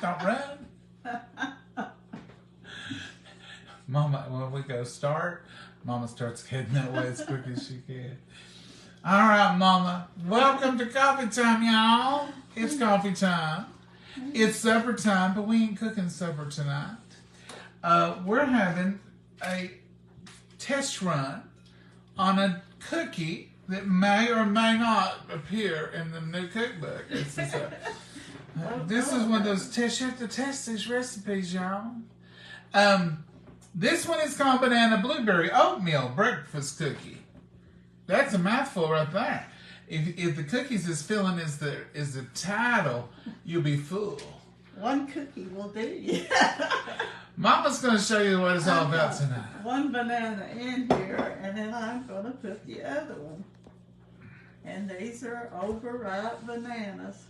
Don't run. Mama, when we go start, Mama starts heading that way as quick as she can. All right, Mama. Welcome to coffee time, y'all. It's coffee time. It's supper time, but we ain't cooking supper tonight. We're having a test run on a cookie that may or may not appear in the new cookbook. This is one of those tests. You have to test these recipes, y'all. This one is called Banana Blueberry Oatmeal Breakfast Cookie. That's a mouthful right there. If the cookies is filling is the title, you'll be full. One cookie will do. Mama's going to show you what it's all about tonight. One banana in here, and then I'm going to put the other one. And these are overripe bananas.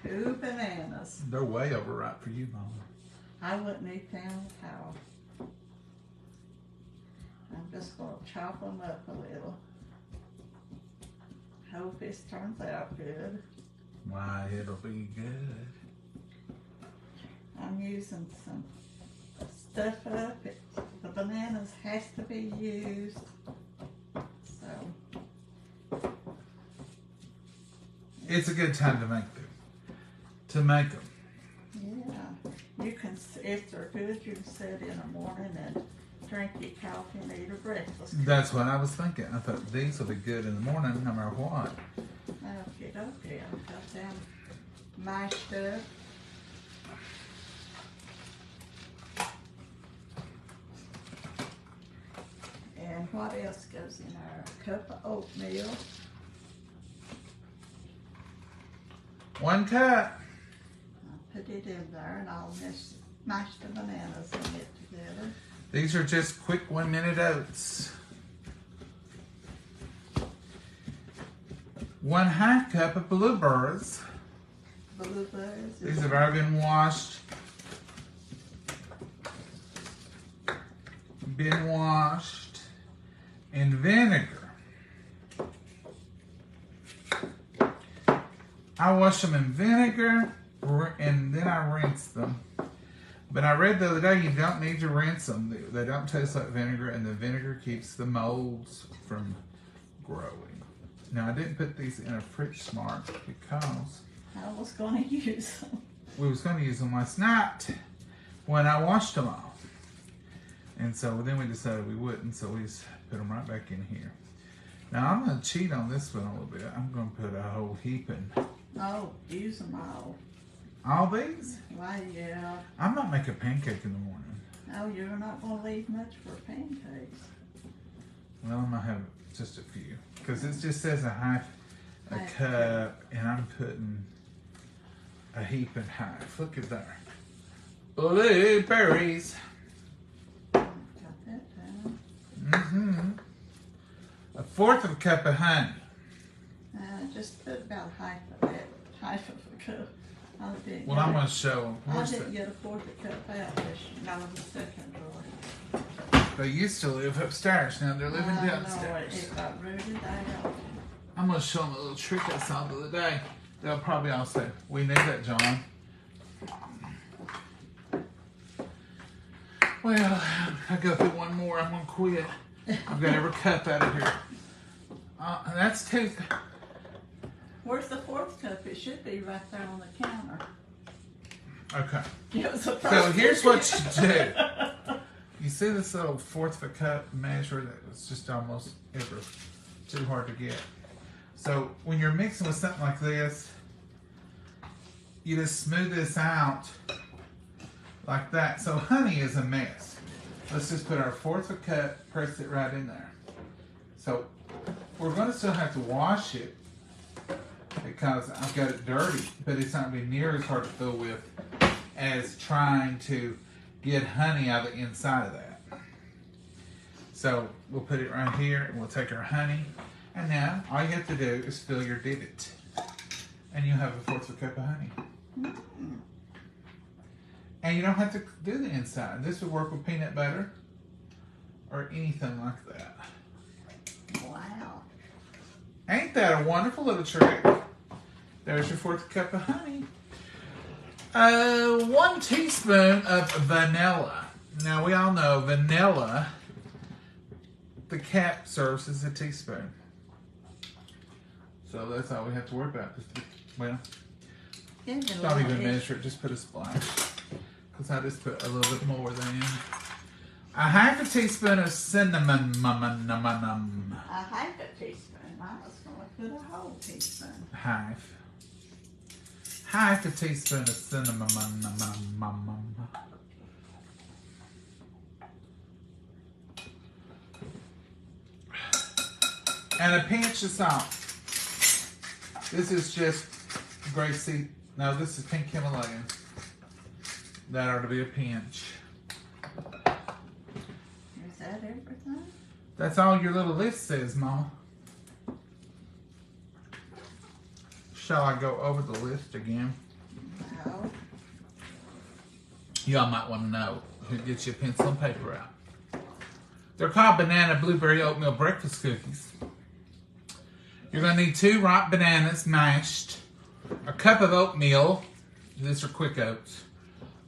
2 bananas. They're way overripe for you, Mama. I wouldn't eat them with towel. I'm just going to chop them up a little. Hope this turns out good. Why, it'll be good. I'm using some stuff up. The bananas has to be used. So it's a good time to make them. Yeah, you can. If they're good, you can sit in the morning and drink your coffee and eat a breakfast. That's what I was thinking. I thought these will be good in the morning, no matter what. Okay, I've got them mashed up. And what else goes in there? A cup of oatmeal. 1 cup. I'll put it in there and I'll mash the bananas and it together. These are just quick 1-minute oats. 1/2 cup of blueberries. Blueberries. These have already been washed. In vinegar. I wash them in vinegar and then I rinse them. But I read the other day you don't need to rinse them. They don't taste like vinegar, and the vinegar keeps the molds from growing. Now I didn't put these in a fridge smart because I was going to use them. we was going to use them last night when I washed them all. And so then we decided we wouldn't, so we just put them right back in here. Now I'm going to cheat on this one a little bit. I'm going to put a whole heap in. Oh, use them all. All these? Why, yeah. I might make a pancake in the morning. Oh, you're not going to leave much for pancakes. Well, I'm going to have just a few. Because it just says a Half cup, and I'm putting a heap and half. Look at that. Blueberries. Got that down. 1/4 cup of honey. Just put about half of a cup. Well, I'm going to show them. I Where's didn't that? get a 1/4 cup out this not in the second drawer. They used to live upstairs. Now they're living No, downstairs. it got rooted out. I'm going to show them a little trick I saw the other day. They'll probably all say, "We knew that, John." Well, I go through one more. I'm going to quit. I've got every cup out of here. That's 2. Where's the 4th cup? It should be right there on the counter. Okay. It was the So first here's one. what you do. You see this little 1/4 of a cup measure that was just almost ever too hard to get. So when you're mixing with something like this, you just smooth this out like that. So honey is a mess. Let's just put our 1/4 of a cup, press it right in there. So we're going to still have to wash it because I've got it dirty, but it's not going to be near as hard to fill with as trying to get honey out of the inside of that. So we'll put it right here and we'll take our honey. And now all you have to do is fill your divot. And you'll have a 1/4 cup of honey. And you don't have to do the inside. This would work with peanut butter or anything like that. Wow. Ain't that a wonderful little trick? There's your 1/4 cup of honey. 1 teaspoon of vanilla. Now we all know vanilla, the cap serves as a teaspoon. So that's all we have to worry about. Well, not even measure it, just put a splash. Because I just put a little bit more than. A half a teaspoon of cinnamon. A half a teaspoon. I was going to put a whole teaspoon. Half a teaspoon of cinnamon. And a pinch of salt. This is just gray sea. No, this is pink Himalayan. That ought to be a pinch. Is that everything? That's all your little list says, Mama. Shall I go over the list again? No. Y'all might want to know. Who gets your pencil and paper out? They're called banana blueberry oatmeal breakfast cookies. You're going to need 2 ripe bananas mashed, a cup of oatmeal, these are quick oats,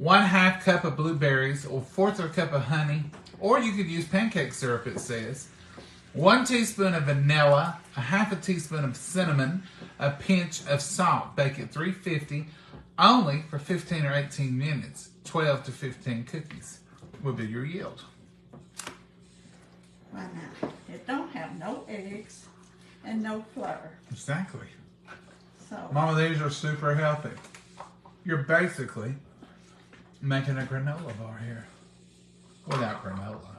1/2 cup of blueberries, or 1/4 of a cup of honey, or you could use pancake syrup, it says, 1 teaspoon of vanilla, a half a teaspoon of cinnamon, a pinch of salt. Bake at 350 only for 15 or 18 minutes. 12 to 15 cookies will be your yield. Why not? It don't have no eggs and no flour. Exactly. So, Mama, these are super healthy. You're basically making a granola bar here. Without granola.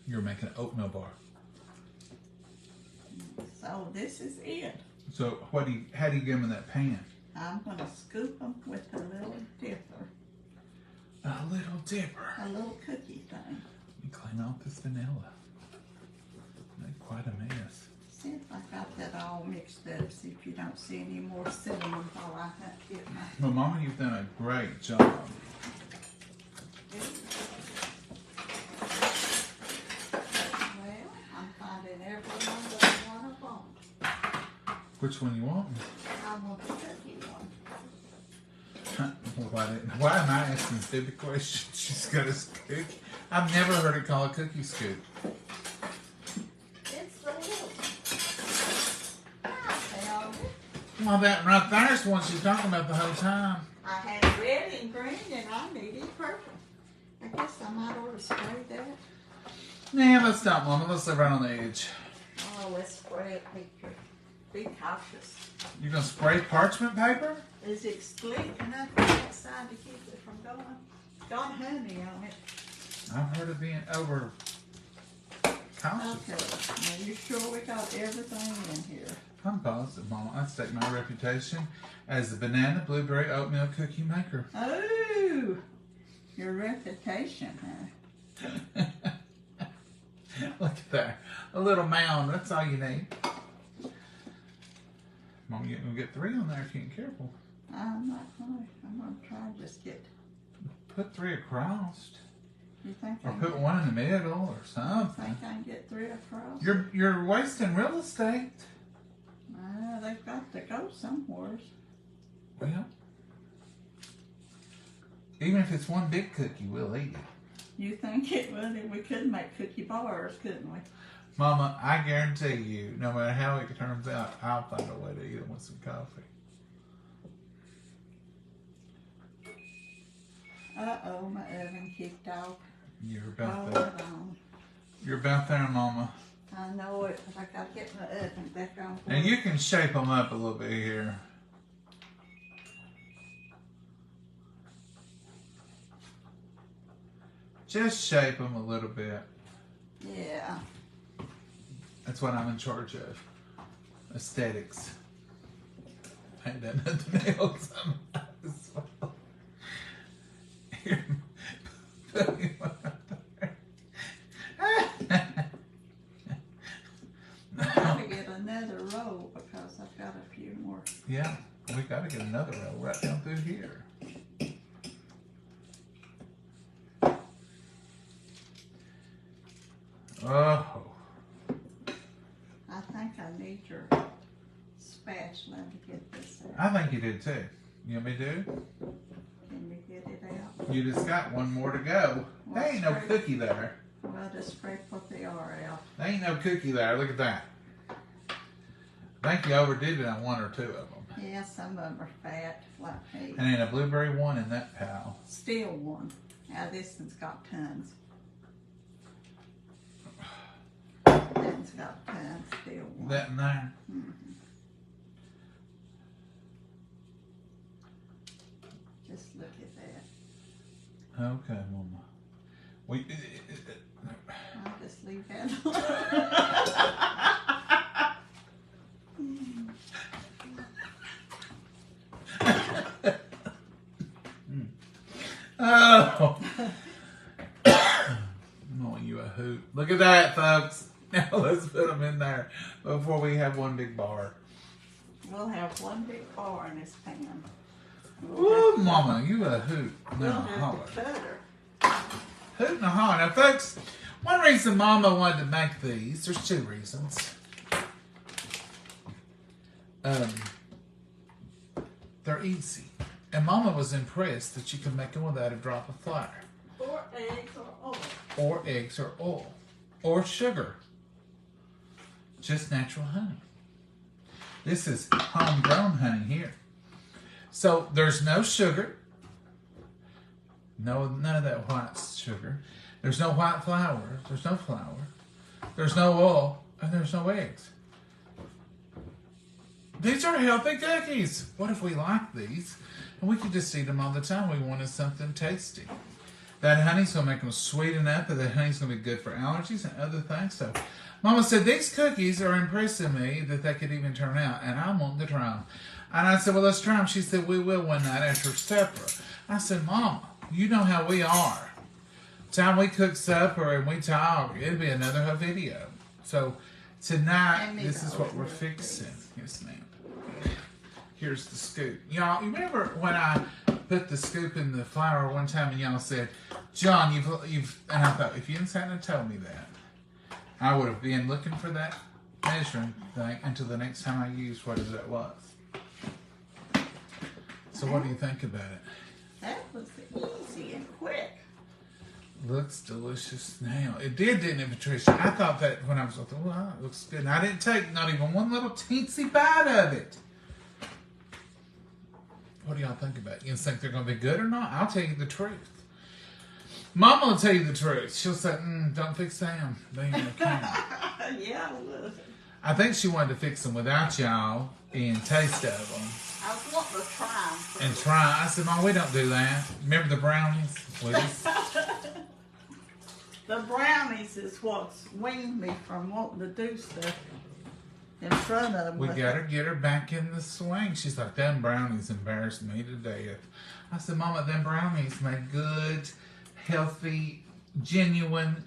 You're making an oatmeal bar. so this is it. So how do you get them in that pan? I'm going to scoop them with a little dipper. A little dipper. A little cookie thing. You clean off this vanilla. Made quite a mess. See if I got that all mixed up. See if you don't see any more cinnamon while I get my... Well, Mama, you've done a great job. Well, I'm finding every one but the one I want. Which one you want? I want the cookie one. Why am I asking stupid questions? She's got a scoop. I've never heard it called a cookie scoop. It's the little one. I found it. Well, that right there's one she's talking about the whole time. I had red and green and I needed purple. I guess I might ought to spray that. Nah, let's stop, Mama. Let's live right on the edge. Oh, let's spray it, Peter. Be cautious. You're going to spray parchment paper? Is it slick enough on that side to keep it from going? Got honey on it. I've heard of being over cautious. Okay. Now you sure we got everything in here? I'm positive, Mama. I stake my reputation as the banana blueberry oatmeal cookie maker. Oh, your reputation, huh? Look at that. A little mound. That's all you need. Mama, you're going to get 3 on there if you ain't careful. I'm gonna try to just get. Put 3 across. You think? Or put 1 in the middle or I something. think I can get 3 across. You're wasting real estate. They've got to go somewhere. Well, even if it's 1 big cookie, we'll eat it. You think it would? We could make cookie bars, couldn't we? Mama, I guarantee you, no matter how it turns out, I'll find a way to eat it with some coffee. Uh-oh, my oven kicked off. You're about Hold there. it on. You're about there, Mama. I know it, but I gotta get my oven back on. And you can shape them up a little bit here. Just shape them a little bit. Yeah. That's what I'm in charge of. Aesthetics. I ain't done nothing else. Here. I gotta get another roll because I've got a few more. Yeah, we gotta get another roll right down through here. Oh. I think I need your spatula to get this out. I think you did too. You want me to do? Can you get it out? You just got one more to go. There ain't no cookie there. Well, just scrape what they are out. There ain't no cookie there. Look at that. I think you overdid it on one or two of them. Yeah, some of them are fat, like me. And then a blueberry one in that pal. Still one. Now this one's got tons. That one's got tons. Still one. That and there. Mm-hmm. Just look at that. Okay, Mama. I'll just leave that alone. Oh. Oh, you a hoot. Look at that, folks. Now let's put them in there before we have one big bar. We'll have one big bar in this pan. Woo, Mama, you a hoot. We'll No, have holler. to butter. Hoot and a holler. Now, folks, one reason Mama wanted to make these, there's two reasons. They're easy. And Mama was impressed that you could make them without a drop of flour. Or eggs or oil. Or eggs or oil. Or sugar. Just natural honey. This is homegrown honey here. So there's no sugar. No, none of that white sugar. There's no white flour. There's no flour. There's no oil. And there's no eggs. These are healthy cookies. What if we like these? And we could just eat them all the time. We wanted something tasty. That honey's going to make them sweeten up, and that honey's going to be good for allergies and other things. So Mama said, these cookies are impressing me that they could even turn out, and I want to try them. And I said, well, let's try them. She said, we will one night after supper. I said, Mama, you know how we are. Time we cook supper and we talk, it'll be another whole video. So tonight, this is what we're fixing. Yes, ma'am. Here's the scoop. Y'all, you remember when I put the scoop in the flour one time and y'all said, John, you've, and I thought, if you hadn't told me that, I would have been looking for that measuring thing until the next time I used whatever that was. So what do you think about it? That was easy and quick. Looks delicious now. It did, didn't it, Patricia? I thought that when I was like, oh, it looks good. And I didn't take not even one little teensy bite of it. What do y'all think about it? You think they're going to be good or not? I'll tell you the truth. Mama will tell you the truth. She'll say, don't fix them. They ain't okay. Yeah, I would. I think she wanted to fix them without y'all and taste of them. I was wanting to try them. And try. I said, Mom, we don't do that. Remember the brownies? The brownies is what's weaned me from wanting to do stuff in front of them. We got to get her back in the swing. She's like, them brownies embarrassed me to death. I said, Mama, them brownies made good, healthy, genuine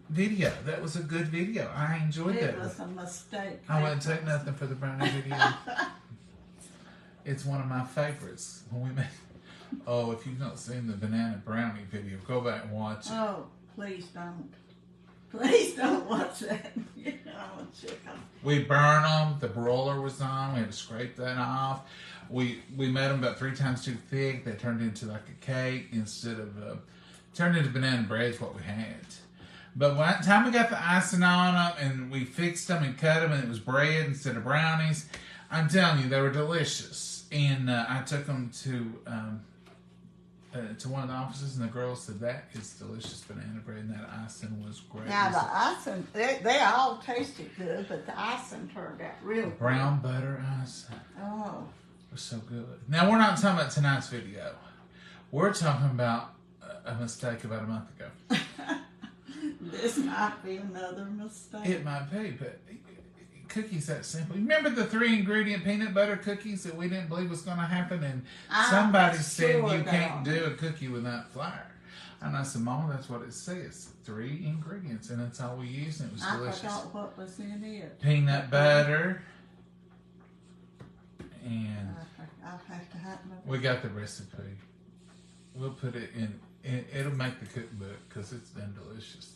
video. That was a good video. I enjoyed that. It was a mistake. I wouldn't take nothing for the brownie video. It's one of my favorites. When we made, oh, if you've not seen the banana brownie video, go back and watch it. Oh, please don't. Please don't watch that. You know, chicken. We burn them. The broiler was on. We had to scrape that off. We made them about 3 times too thick. They turned into like a cake instead of turned into banana bread is what we had. But by the time we got the icing on them and we fixed them and cut them and it was bread instead of brownies, I'm telling you, they were delicious. And I took them to one of the offices, and the girls said, that is delicious banana bread, and that icing was great. Now, the icing, they all tasted good, but the icing turned out real good. Brown butter icing. Oh. It was so good. Now, we're not talking about tonight's video. We're talking about a mistake about a month ago. This might be another mistake. It might be, but cookies that simple. Remember the 3-ingredient peanut butter cookies that we didn't believe was going to happen? And somebody said you can't do a cookie without flour. And I said, Mama, that's what it says. 3 ingredients, and that's all we used, and it was delicious. I forgot what was in it. Peanut butter. And I'll have to have we got the recipe. We'll put it in. It'll make the cookbook because it's done delicious.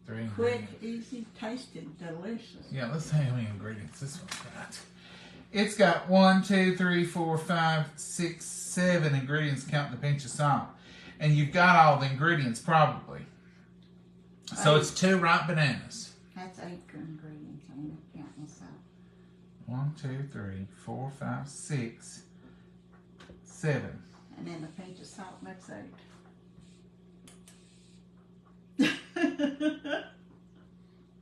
3 ingredients. Quick, easy, tasted, delicious. Yeah, let's see how many ingredients this one's got. It's got 1, 2, 3, 4, 5, 6, 7 ingredients, counting a pinch of salt. And you've got all the ingredients probably. So it's 2 ripe bananas. That's 8 ingredients. I ain't counting salt. 1, 2, 3, 4, 5, 6, 7. And then a pinch of salt makes 8.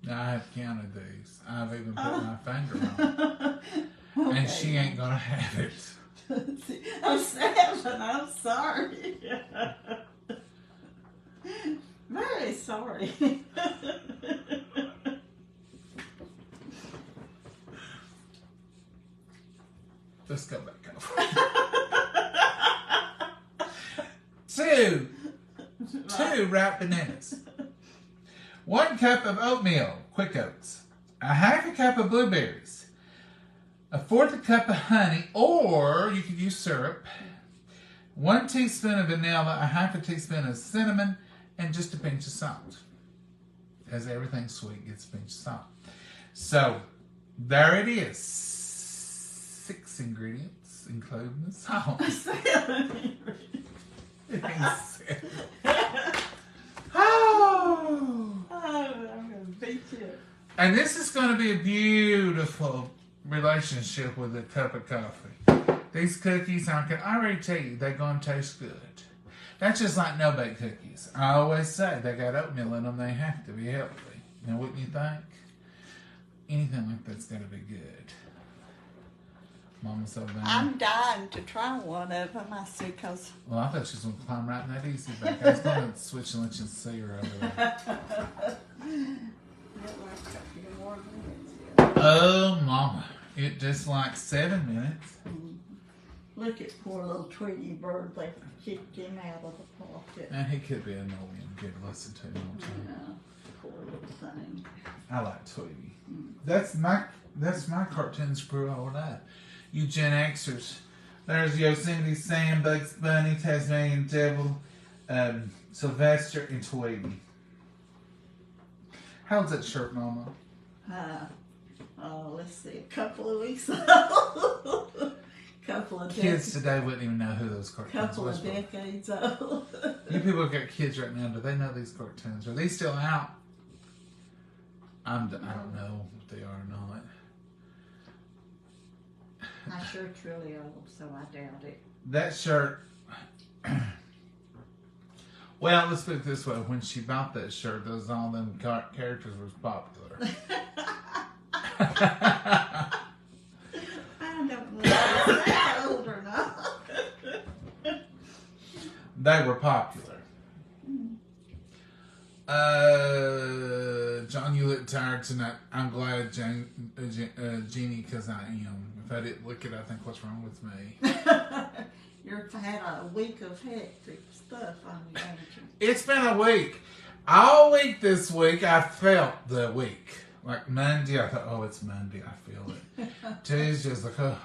Now, I have counted these. I've even put my finger on it. Okay. And she ain't gonna have it. I'm 7. I'm sorry. Very sorry. Let's go back over. 2 ripe bananas. 1 cup of oatmeal, quick oats. A 1/2 cup of blueberries. 1/4 cup of honey, or you could use syrup. 1 teaspoon of vanilla, a 1/2 teaspoon of cinnamon, and just a pinch of salt. Because everything sweet gets a pinch of salt. So, there it is. 6 ingredients, including the salt. 7 ingredients. Oh! I'm going to beat you. And this is going to be a beautiful relationship with a cup of coffee. These cookies, I can already tell you, they're going to taste good. That's just like no-bake cookies. I always say they got oatmeal in them. They have to be healthy. Now, wouldn't you think? Anything like that's got to be good. Mama so bad. I'm dying to try one of them. I see, because... Well, I thought she was going to climb right in that easy bake. I was going to switch and let you see her over there. Oh, Mama. It just like 7 minutes. Look at poor little Tweety Bird. They kicked him out of the pocket. And he could be annoying. Good listen to him all the time. Yeah, poor little thing. I like Tweety. That's my cartoons grew all up. You Gen Xers. There's Yosemite Sam, Bugs Bunny, Tasmanian Devil, Sylvester, and Tweety. How's that shirt, Mama? Let's see, a couple of weeks old. Couple of Kids today wouldn't even know who those cartoons couple of decades old. You people got kids right now. Do they know these cartoons? Are they still out? I don't know if they are or not. I'm sure it's really old, so I doubt it. That shirt. Well, let's put it this way: when she bought that shirt, those all them characters was popular. I don't know if they're old or not. They were popular. John, you look tired tonight. I'm glad, Jeannie, because I am. If I didn't look it, I think, what's wrong with me? You've had a week of hectic stuff on you, haven't you? It's been a week. All week this week, I felt the week. Like Monday, I thought, oh, it's Monday. I feel it. Tuesday's like, oh,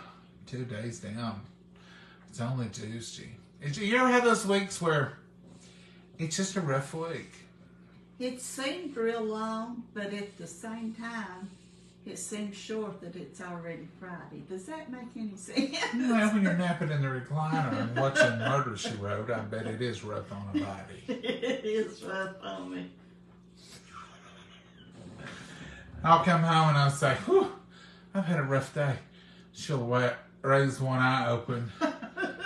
2 days down. It's only Tuesday. You ever have those weeks where it's just a rough week? It seemed real long, but at the same time, it seems short that it's already Friday. Does that make any sense? Well, when you're napping in the recliner and watching Murder, She Wrote, I bet it is rough on a body. It is rough on me. I'll come home and I'll say, whew, I've had a rough day. She'll raise one eye open,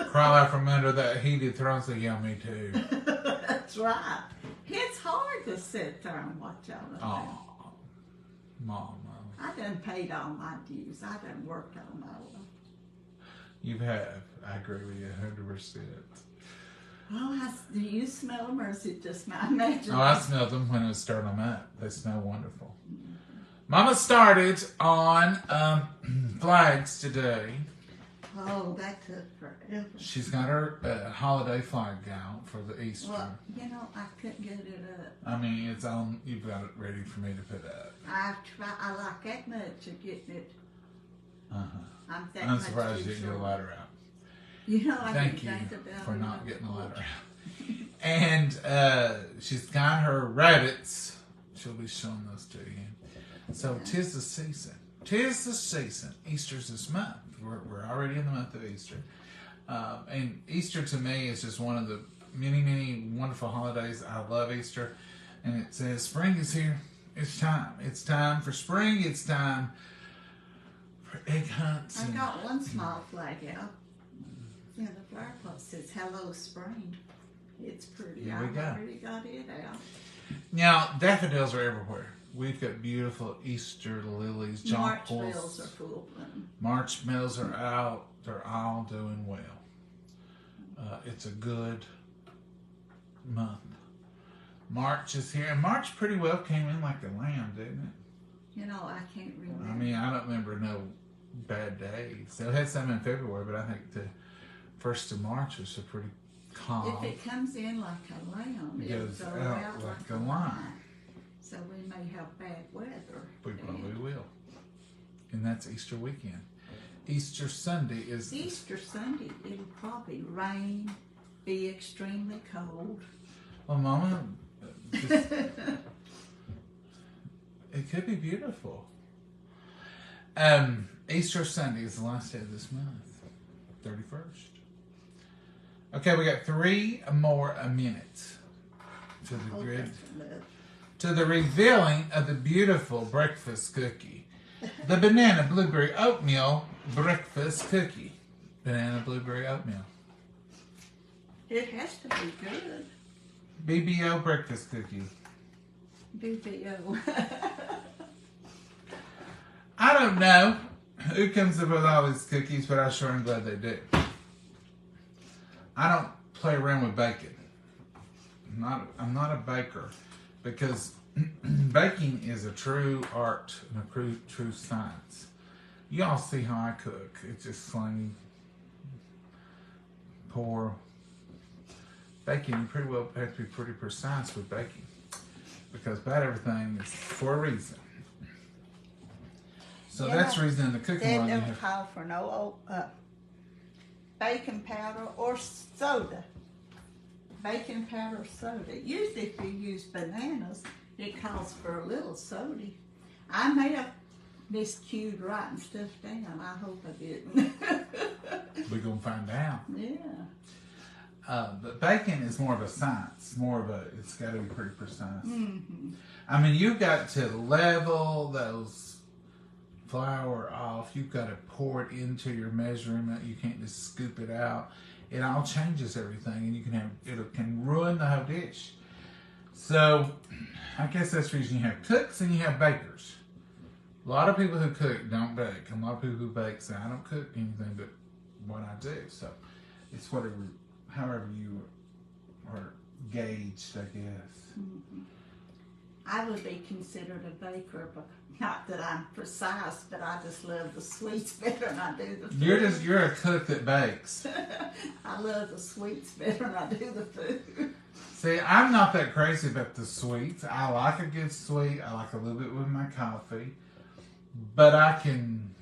crawl out from under that heated throne and say, yeah, me too. That's right. It's hard to sit there and watch all of that. Oh, Mama. I done paid all my dues. I done worked all my life. You have. I agree with you 100%. Oh, do you smell them, or is it just my imagination? Oh, I smelled them when I was stirring them up. They smell wonderful. Mama started on flags today. Oh, that took forever. She's got her holiday flag out for the Easter. Well, you know, I couldn't get it up. I mean, it's on. You've got it ready for me to put up. I like that much of getting it. I'm surprised you didn't get a ladder out. You know, I Thank didn't you think about for it. not getting a ladder out. And she's got her rabbits. She'll be showing those to you. So, 'tis the season. 'Tis the season. Easter's this month. we're already in the month of Easter. And Easter to me is just one of the many, many wonderful holidays. I love Easter. And it says, spring is here. It's time. It's time for spring. It's time for egg hunts. I've got one small flag out. Yeah, the flower pot says, hello, spring. It's pretty. Here we I've go. already got it out. Now, daffodils are everywhere. We've got beautiful Easter lilies, March jonquils. bells are full bloom. March bells are out. They're all doing well. It's a good month. March is here, and March pretty well came in like a lamb, didn't it? You know, I can't remember. I mean, I don't remember no bad days. They had some in February, but I think the 1st of March was a pretty calm. If it comes in like a lamb, It it'll goes go out out like like a lion. So we may have bad weather. We probably will. And that's Easter weekend. Easter Sunday is... Easter Sunday, it'll probably rain, be extremely cold. Well, Mama, just, it could be beautiful. Easter Sunday is the last day of this month, 31st. Okay, we got 3 more minutes to the grid. To the revealing of the beautiful breakfast cookie. The banana blueberry oatmeal breakfast cookie. Banana blueberry oatmeal. It has to be good. BBO breakfast cookie. BBO. I don't know who comes up with all these cookies, but I sure am glad they do. I don't play around with bacon. I'm not a baker, because baking is a true art and a true science. You all see how I cook. It's just plain, pour. Baking, you pretty well have to be pretty precise with baking, because about everything is for a reason. So that's the reason in the cooking world They you don't have... call for no baking powder or soda. Baking powder or soda. Usually if you use bananas, it calls for a little soda. I may have miscued writing stuff down. I hope I didn't. We're going to find out. Yeah. But baking is more of a science. It's got to be pretty precise. Mm-hmm. I mean, you've got to level those flour off. You've got to pour it into your measurement. You can't just scoop it out. It all changes everything, and it can ruin the whole dish. So, I guess that's the reason you have cooks and you have bakers. A lot of people who cook don't bake. A lot of people who bake say, I don't cook anything but what I do. So, it's however you are gauged, I guess. Mm-hmm. I would be considered a baker, but not that I'm precise, but I just love the sweets better than I do the food. You're a cook that bakes. I love the sweets better than I do the food. See, I'm not that crazy about the sweets. I like a good sweet. I like a little bit with my coffee. But I can,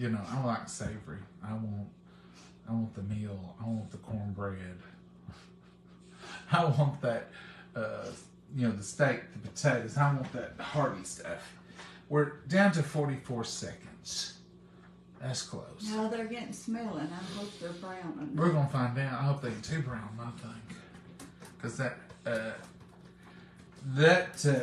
I like savory. I want the meal. I want the cornbread. I want that, the steak, the potatoes. I want that hearty stuff. We're down to 44 seconds. That's close. No, they're getting smelling. I hope they're browning. We're going to find out. I hope they get too brown, I think. Because that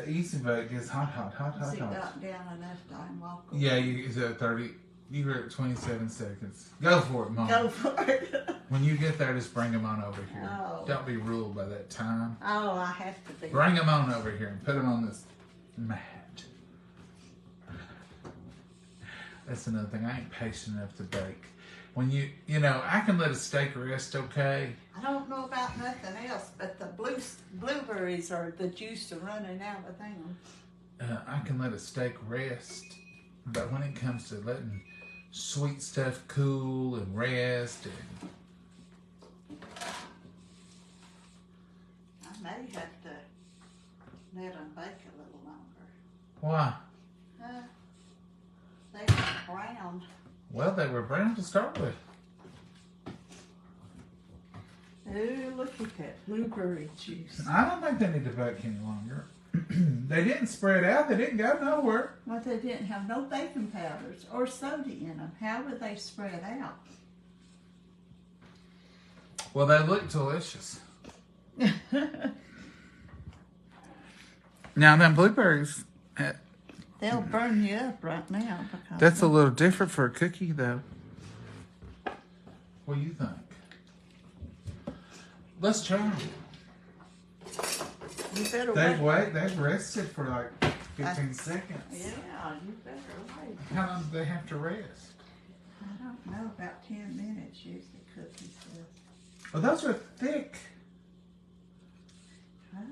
Easy Bake is hot. Has it got down enough time? Yeah, it's at 30. You're at 27 seconds. Go for it, Mom. Go for it. When you get there, just bring them on over here. Oh. Don't be ruled by that time. Oh, I have to be. Bring them on over here and put them on this mat. That's another thing. I ain't patient enough to bake. When I can let a steak rest, okay? I don't know about nothing else, but the blueberries are the juice are running out of them. I can let a steak rest, but when it comes to letting sweet stuff cool and rest, I may have to let them bake a little longer. Why? They were brown. Well, they were brown to start with. Oh, look at that blueberry juice. I don't think they need to bake any longer. They didn't spread out. They didn't go nowhere. Well, they didn't have no baking powders or soda in them. How would they spread out? Well, they look delicious. Now, them blueberries, They'll burn you up right now. Because that's a little different for a cookie, though. What do you think? Let's try them. You better They've wait. They've rested for like 15 seconds. Yeah, you better wait. How long do they have to rest? I don't know, about 10 minutes usually cookies will. Well, those are thick. Well,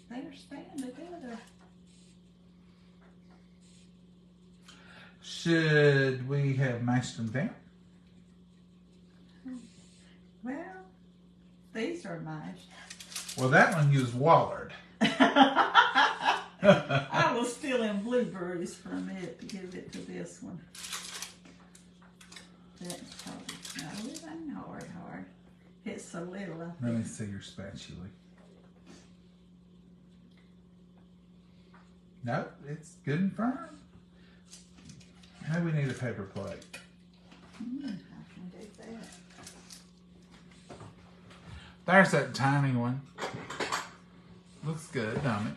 they're staying together. Should we have mashed them down? Well, these are mashed. Well, that one used Wallard. I was stealing blueberries from it to give it to this one. That's probably, no, it ain't hard. It's so little. Let me see your spatula. Nope, it's good and firm. Now we need a paper plate. I can do that. There's that tiny one. Looks good, don't it?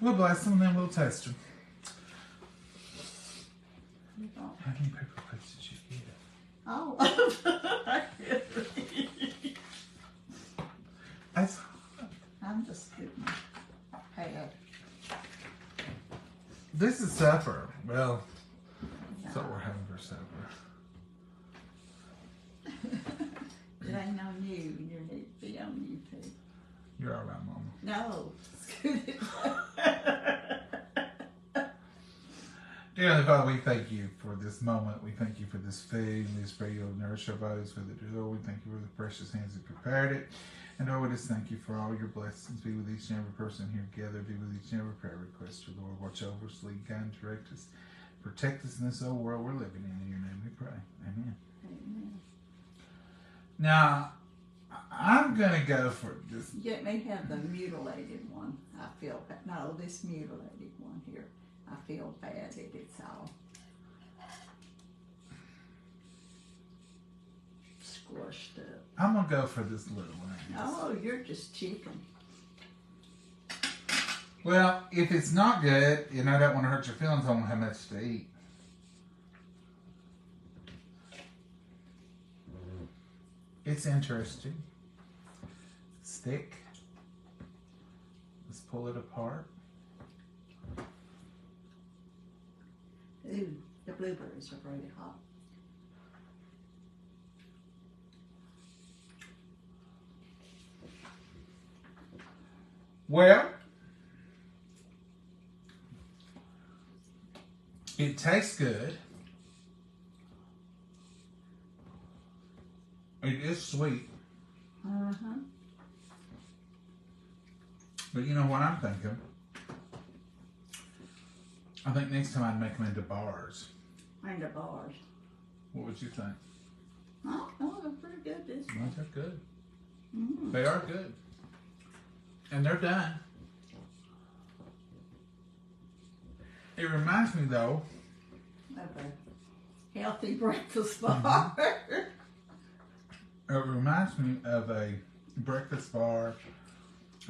We'll bless them and then we'll taste them. How many paper plates did you get? Oh. That's I'm just getting a pad. This is supper. Well, that's what we're having for supper. It ain't on you. You need to be on you too. You're all right, Mama. No. Dear Heavenly Father, we thank you for this moment. We thank you for this food. We just pray you'll nourish our bodies with it. Lord, we thank you for the precious hands that prepared it. And Lord, we just thank you for all your blessings. Be with each and every person here gathered. Be with each and every prayer request. Lord, watch over us, lead, guide, and direct us. Protect us in this old world we're living in. In your name we pray. Amen. Amen. Now, I'm going to go for this. Let me have the mutilated one. I feel bad. No, this mutilated one here. I feel bad that it's all squished up. I'm going to go for this little one. I guess. Oh, you're just chicken. Well, if it's not good, and I don't want to hurt your feelings, I don't have much to eat. It's interesting. It's thick. Let's pull it apart. Ooh, the blueberries are really hot. Well, it tastes good. It is sweet. Uh-huh. But you know what I'm thinking? I think next time I'd make them into bars. And the bars. What would you think? Oh, they're pretty good this Well, one. they're good. Mm. They are good. And they're done. It reminds me, though, Of a healthy breakfast bar. it reminds me of a breakfast bar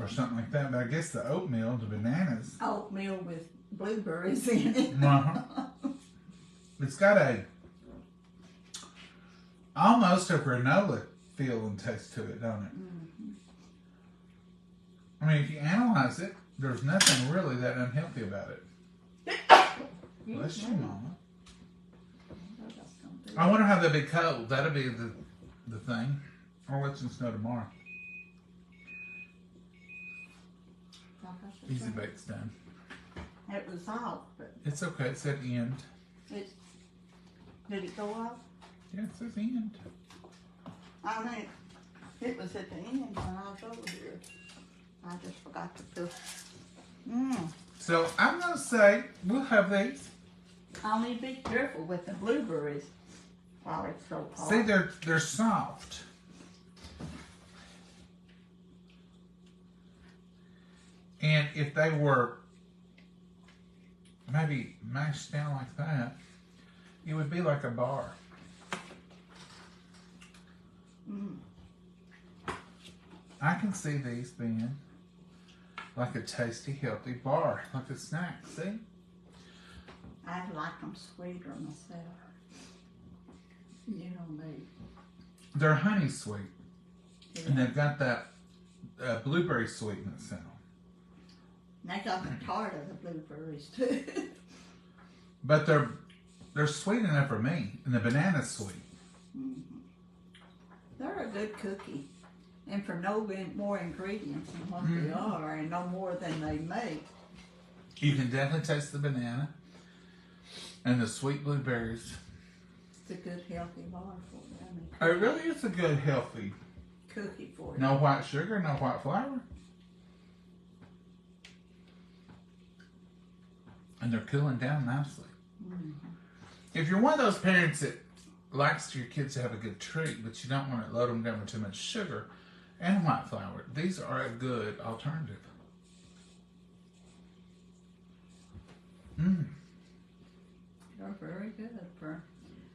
or something like that. But I guess the oatmeal, the bananas, Oatmeal with blueberries in it. it's got a almost a granola feel and taste to it, don't it? Mm-hmm. I mean, if you analyze it, there's nothing really that unhealthy about it. Bless you, Mama. I wonder how they'll be cold. That'll be the thing. I'll let you know tomorrow. Easy bake's done. It was off, but It's okay. It's at the end. did it go off? Yeah, it says end. I mean, it was at the end when I was over here. I just forgot to put. So I'm going to say we'll have these. I'll need to be careful with the blueberries. while it's so hot. See, they're soft. And if they were maybe mashed down like that, it would be like a bar. Mm. I can see these being like a tasty, healthy bar, like a snack. See? I like them sweeter myself. You know me. They're honey sweet, Yeah. and they've got that blueberry sweetness in them. And they got the tart of the blueberries too. But they're sweet enough for me, and the banana's sweet. Mm-hmm. They're a good cookie, and for no more ingredients than what they are, and no more than they make. You can definitely taste the banana and the sweet blueberries. It's a good healthy bar for you. It really is a good healthy. Cookie for you. No white sugar, no white flour. And they're cooling down nicely. Mm-hmm. If you're one of those parents that likes for your kids to have a good treat, but you don't want to load them down with too much sugar and white flour, these are a good alternative. Mm. They're very good for.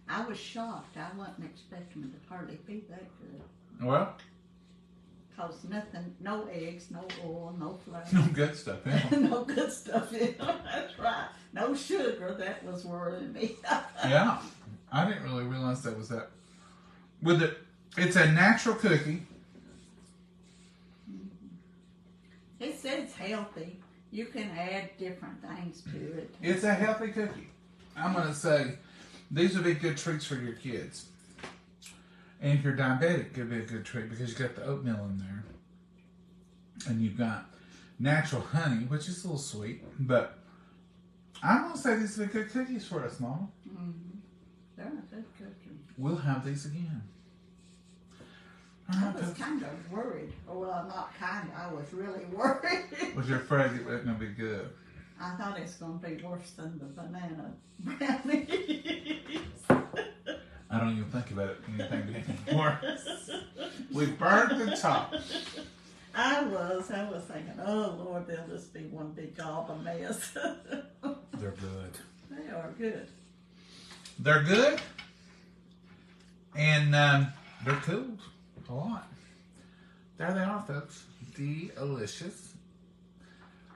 I was shocked. I wasn't expecting them to hardly be that good. Well, Cause nothing, no eggs, no oil, no flour. no good stuff in them. No good stuff in them. That's right. No sugar. That was worrying me. Yeah, I didn't really realize that was that. With it, it's a natural cookie. It says healthy. You can add different things to it. It's a healthy cookie. I'm gonna say these would be good treats for your kids. And if you're diabetic, it could be a good treat because you got the oatmeal in there, and you've got natural honey, which is a little sweet. But I'm gonna say these are good cookies for us, Mama. Mm-hmm. They're a good cookie. We'll have these again. I was kind of worried. Well, not kind of. I was really worried. Was you afraid it wasn't gonna be good? I thought it's going to be worse than the banana brownies. I don't even think about it anything being worse. We burned the top. I was thinking, oh Lord, they'll just be one big gob of mess. They're good. They are good. They're good, and they're cooled a lot. There they are, folks. Delicious.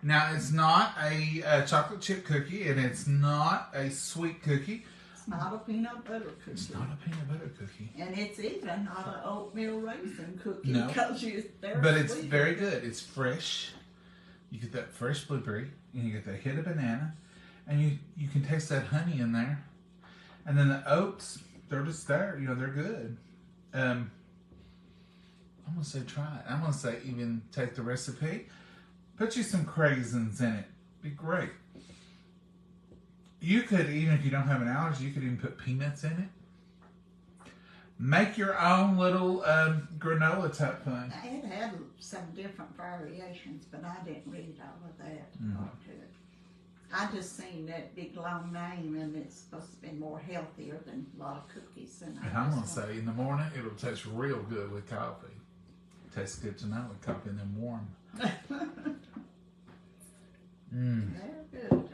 Now, it's not a chocolate chip cookie, and it's not a sweet cookie. It's not a peanut butter cookie. It's not a peanut butter cookie. And it's even not an oatmeal raisin cookie. No. But it's sweet. very good. It's fresh. You get that fresh blueberry, and you get that hit of banana, and you can taste that honey in there. And then the oats, they're just there. You know, they're good. I'm going to say try it. I'm going to say even take the recipe. Put you some craisins in it. Be great. You could, even if you don't have an allergy, you could even put peanuts in it. Make your own little granola type thing. It had some different variations, but I didn't read all of that. To it. I just seen that big long name, and it's supposed to be more healthier than a lot of cookies. And I'm going to say in the morning, it'll taste real good with coffee. Tastes good tonight with coffee and then warm. They're good.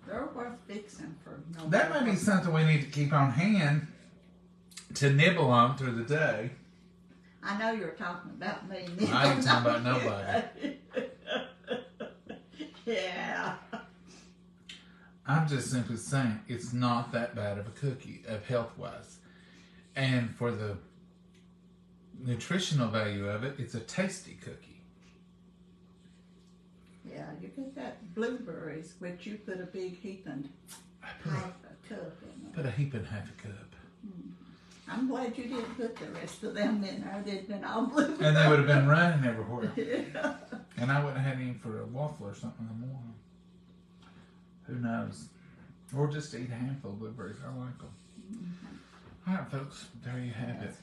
They're worth fixing for no. That may be something we need to keep on hand to nibble on through the day. I know you're talking about me. I ain't talking about nobody. Yeah. I'm just simply saying it's not that bad of a cookie of health-wise. And for the nutritional value of it, it's a tasty cookie. Yeah, you get that blueberries, which you put a big heaping half a cup in Put there. a heap and half a cup. I'm glad you didn't put the rest of them in there. They'd been all blueberries. And they would have been running everywhere. Yeah. And I wouldn't have had any for a waffle or something in the morning. Who knows? Or just eat a handful of blueberries. I like them. All right, folks. There you have it.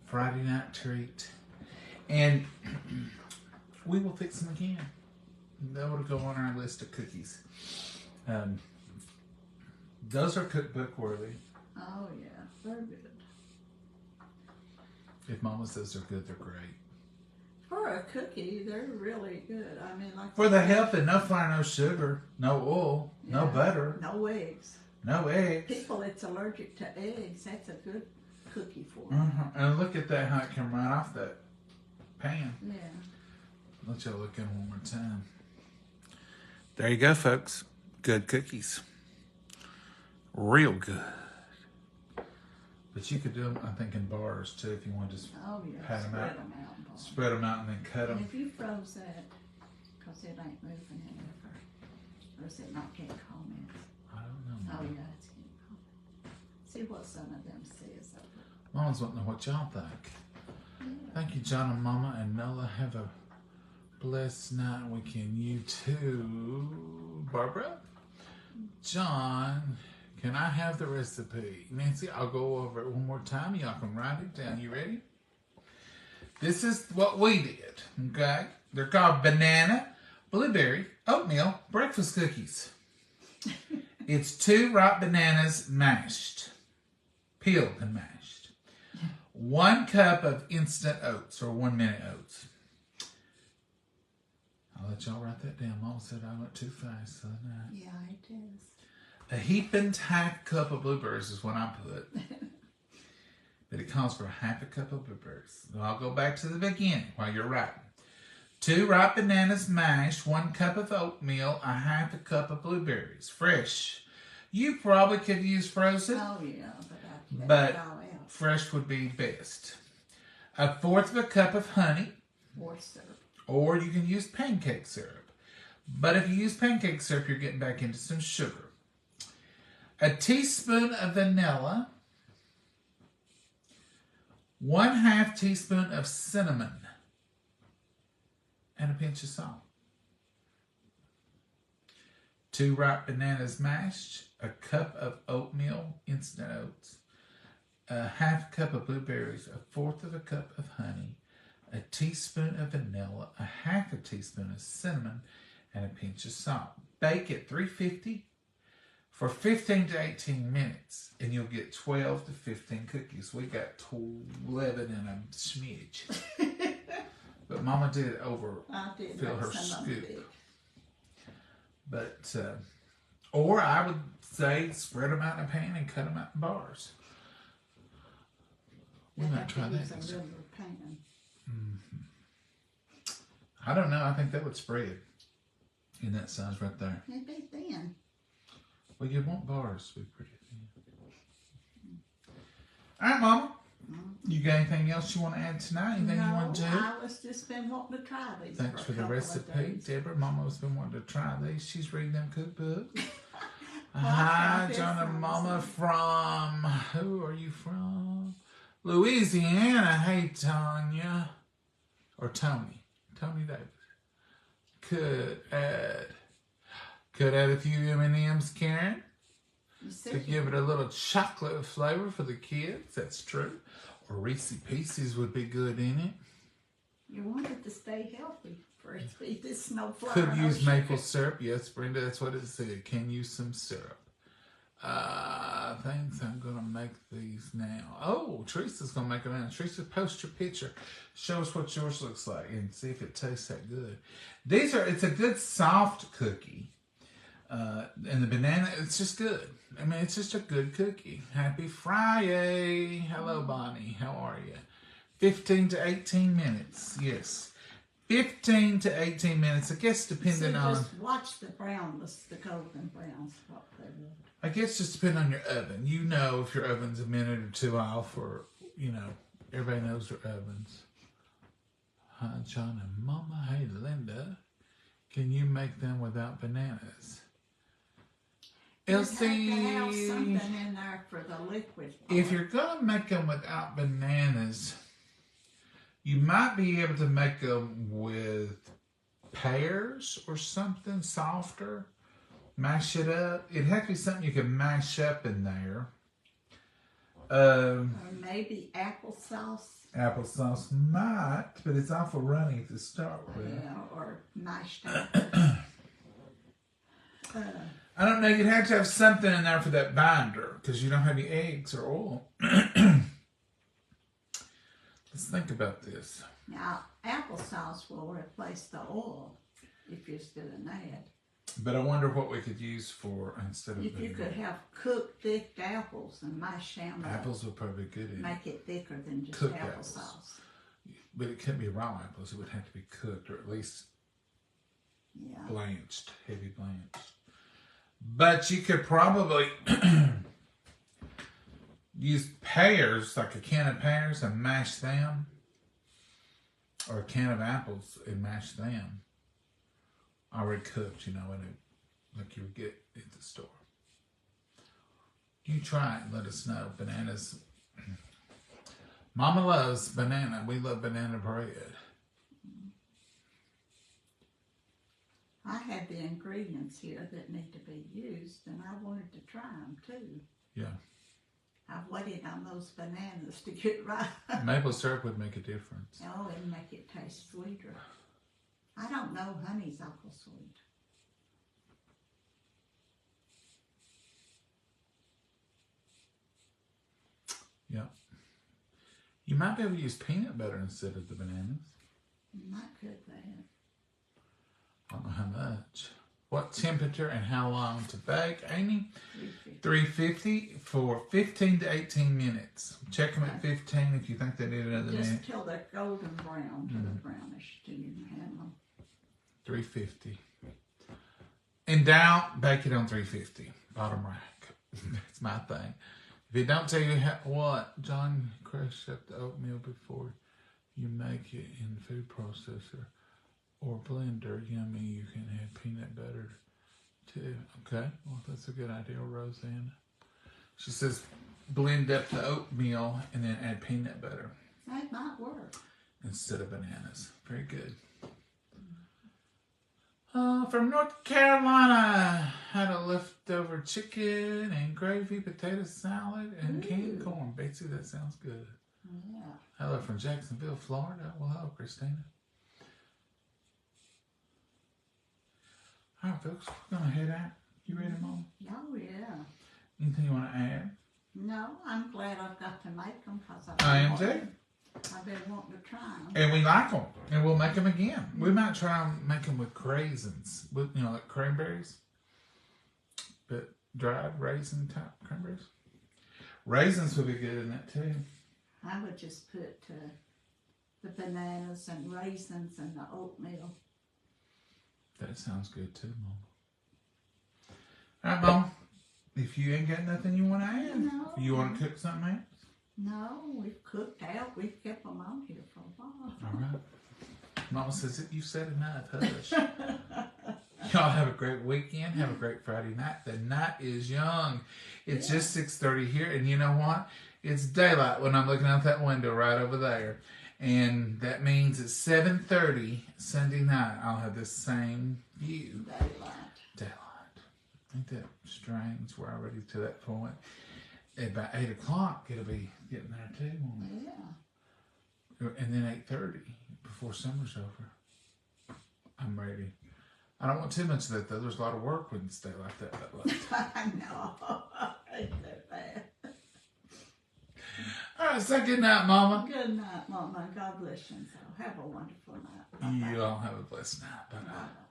Friday night treat. And we will fix them again. That would go on our list of cookies. Those are cookbook worthy. Oh yeah, they're good. If Mama says they're good, they're great. For a cookie, they're really good. I mean, like For the healthy, no flour, no sugar, no oil, no butter, no eggs. no eggs. People that's allergic to eggs, that's a good cookie for them. And look at that, how it came right off that pan. Yeah. Let y'all look at it one more time. There you go, folks. Good cookies. Real good. But you could do them, I think, in bars too, if you want to just pat them out. Spread them out and then cut them. And if you froze that, because it ain't moving anywhere, or is it not getting comments? I don't know. Oh yeah, it's getting comments. See what some of them says. Mama's wanting to know what y'all think. Yeah. Thank you, John and Mama and Nola. Have a blessed night and weekend. You too, Barbara. John, can I have the recipe? Nancy, I'll go over it one more time. Y'all can write it down. You ready? This is what we did, okay? They're called banana, blueberry, oatmeal, breakfast cookies. It's 2 ripe bananas mashed, peeled and mashed. 1 cup of instant oats or 1 minute oats. I'll let y'all write that down. Mama said I went too fast. So yeah, it is. A heaping half cup of blueberries is what I put. But it calls for 1/2 cup of blueberries. So I'll go back to the beginning while you're writing. 2 ripe bananas mashed, 1 cup of oatmeal, 1/2 cup of blueberries, fresh. You probably could use frozen. Oh yeah, but it all out. Fresh would be best. 1/4 cup of honey. Or syrup. Or you can use pancake syrup. But if you use pancake syrup, you're getting back into some sugar. 1 teaspoon of vanilla. 1/2 teaspoon of cinnamon. And a pinch of salt. 2 ripe bananas mashed. 1 cup of oatmeal, instant oats. 1/2 cup of blueberries. 1/4 cup of honey. 1 teaspoon of vanilla. 1/2 teaspoon of cinnamon. And a pinch of salt. Bake at 350 for 15 to 18 minutes, and you'll get 12 to 15 cookies. We got 11 and a smidge. But Mama did fill her scoop. But, or I would say spread them out in a pan and cut them out in bars. We might try that. I don't know. I think that would spread in that size right there. It'd be thin. Well, you want bars to be pretty thin. All right, Mama. You got anything else you want to add tonight? Anything you want to do? I was just been wanting to try these. Thanks for the recipe, Deborah. Mama's been wanting to try these. She's reading them cookbooks. Hi, John and Mama from, who are you from? Louisiana. Hey, Tanya. Or Tony. Tony Davis. Could add a few M&Ms, Karen, to give it a little chocolate flavor for the kids. That's true. Or Reese Pieces would be good in it. You want it to stay healthy for it to be this no flour. Could use maple syrup. Yes, Brenda, that's what it said. Can use some syrup. I think I'm going to make these now. Oh, Teresa's going to make them now. Teresa, post your picture. Show us what yours looks like and see if it tastes that good. It's a good soft cookie. And the banana, it's just good. I mean, it's just a good cookie. Happy Friday. Hello, Bonnie. How are you? 15 to 18 minutes. Yes. 15 to 18 minutes. I guess depending on... just watch the brownness, the golden browns. What they want. I guess just depending on your oven. You know if your oven's a minute or two off, or, everybody knows their ovens. Hi, John and Mama. Hey, Linda. Can you make them without bananas? Elsie, you have to have something in there for the liquid part. If you're going to make them without bananas, you might be able to make them with pears or something softer. Mash it up. It'd have to be something you can mash up in there. Or maybe applesauce. Applesauce might, but it's awful runny to start with. Yeah, or mashed up. I don't know. You'd have to have something in there for that binder. because you don't have any eggs or oil. Let's think about this. Now, applesauce will replace the oil if you're still in that. But I wonder what we could use for instead of. If you could have cooked thick apples and mash them up, apples would probably be good in make it thicker than just cooked applesauce. apples. But it couldn't be raw apples. It would have to be cooked or at least blanched, heavy blanched. But you could probably use pears, like a can of pears, and mash them. Or a can of apples and mash them. Already cooked, you know, like you would get at the store. You try it and let us know. Bananas. Mama loves banana. We love banana bread. I have the ingredients here that need to be used, and I wanted to try them too. Yeah. I've waited on those bananas to get right. Maple syrup would make a difference. Oh, it'd make it taste sweeter. I don't know honey's awful sweet. Yeah. You might be able to use peanut butter instead of the bananas. You might cook that. I don't know how much. What temperature and how long to bake, Amy? 350. 350 for 15 to 18 minutes. Check them at 15 if you think they need another minute. Just till they're golden brown, till they're brownish, till you can handle them. 350. In doubt, bake it on 350. Bottom rack. That's my thing. If it don't tell you what, John, crush up the oatmeal before you make it in the food processor or blender. Yummy, you can add peanut butter too. Okay, well, that's a good idea, Roseanne. She says blend up the oatmeal and then add peanut butter. That might work. Instead of bananas. Very good. From North Carolina, had a leftover chicken and gravy, potato salad, and canned corn. Betsy, that sounds good. Yeah. Hello from Jacksonville, Florida. Well, hello, Christina. All right, folks, we're going to head out. You ready, Mom? Oh, yeah. Anything you want to add? No, I'm glad I've got to make them because I am too. I've been wanting to try them. And we like them, and we'll make them again. We might try and make them with raisins, with like cranberries, but dried raisin type cranberries. Raisins would be good in that too. I would just put the bananas and raisins and the oatmeal. That sounds good too, Mom. All right, Mom. If you ain't got nothing you want to add, No. You want to cook something else? No, we've cooked out. We've kept them on here for a while. All right. Mama says you said enough. Hush. Y'all have a great weekend. Have a great Friday night. The night is young. It's just 6:30 here, and you know what? It's daylight when I'm looking out that window right over there, and that means it's 7:30 Sunday night. I'll have the same view. Daylight. Ain't that strange? We're already to that point. At about 8 o'clock, it'll be getting there too, won't it? Yeah. And then 8:30 before summer's over. I'm ready. I don't want too much of that though. There's a lot of work when you stay like that late. I know. Ain't that bad. All right, say good night, Mama. Good night, Mama. God bless you. So have a wonderful night. Bye-bye. You all have a blessed night. Bye-bye. Bye-bye.